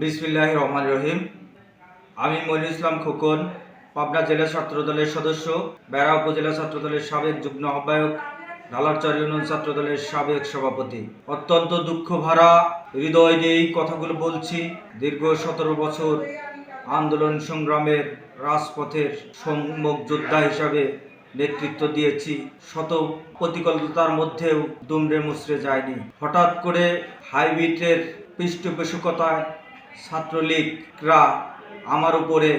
বিসমিল্লাহির রহমানির রহিম। আমি মনিরুল ইসলাম খোকন, পাবনা জেলা ছাত্রদলের সদস্য, বেড়া উপজেলা ছাত্রদলের সাবেক যুগ্ম আহ্বায়ক, ঢালারচর ইউনিয়ন ছাত্রদলের সাবেক সভাপতি। অত্যন্ত দুঃখ ভরা হৃদয় দিয়ে এই কথাগুলো বলছি। দীর্ঘ 17 বছর আন্দোলন সংগ্রামের রাজপথের সম্মুখ যোদ্ধা হিসাবে নেতৃত্ব দিয়েছি। শত প্রতিকূলতার মধ্যেও দুমড়ে মুচড়ে যায়নি। হঠাৎ করে হাইব্রিডের পৃষ্ঠপোষকতায় ছাত্রলীগরা আমার উপরে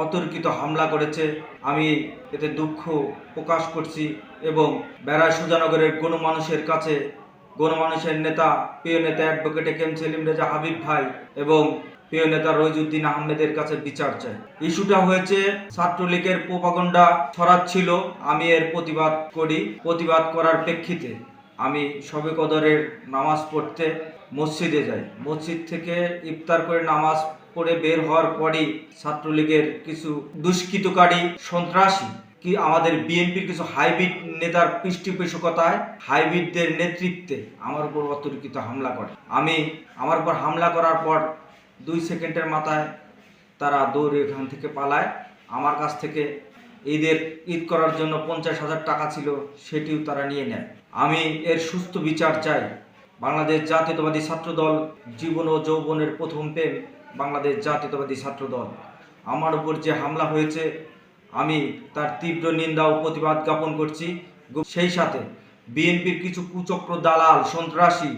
অতর্কিত হামলা করেছে। আমি এতে দুঃখ প্রকাশ করছি এবং বেড়া সুজানগরের গণমানুষের কাছে গণমানুষের নেতা, প্রিয় নেতা অ্যাডভোকেট এম সেলিম রেজা হাবিব ভাই এবং প্রিয় নেতা রইজুদ্দিন আহমেদের কাছে বিচার চাই। ইস্যুটা হয়েছে ছাত্রলীগের প্রোপাগান্ডা ছড়াচ্ছিল, আমি এর প্রতিবাদ করার প্রেক্ষিতে আমি শবে কদরের নামাজ পড়তে মসজিদে যাই। মসজিদ থেকে ইফতার করে নামাজ পড়ে বের হওয়ার পরই ছাত্রলীগের কিছু দুষ্কৃতকারী সন্ত্রাসী আমাদের বিএনপির কিছু হাইব্রিড নেতার পৃষ্ঠপোষকতায় হাইব্রিডদের নেতৃত্বে আমার উপর অতর্কিত হামলা করে। আমার উপর হামলা করার পর 2 সেকেন্ডের মাথায় তারা দৌড়ে এখান থেকে পালায়। আমার কাছ থেকে ঈদ করার জন্য 50,000 টাকা ছিল, সেটিও তারা নিয়ে নেয়। আমি এর সুস্থ বিচার চাই। বাংলাদেশ জাতীয়তাবাদী ছাত্রদল জীবন ও যৌবনের প্রথম প্রেম বাংলাদেশ জাতীয়তাবাদী ছাত্রদল। আমার উপর যে হামলা হয়েছে আমি তার তীব্র নিন্দা ও প্রতিবাদ জ্ঞাপন করছি। সেই সাথে বিএনপির কিছু কুচক্র দালাল সন্ত্রাসী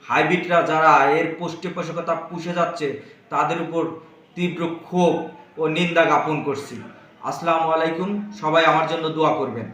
হাইব্রিডরা যারা এর পৃষ্ঠপোষকতা পুষে যাচ্ছে তাদের উপর তীব্র ক্ষোভ ও নিন্দা জ্ঞাপন করছি। আসসালামু আলাইকুম, সবাই আমার জন্য দোয়া করবেন।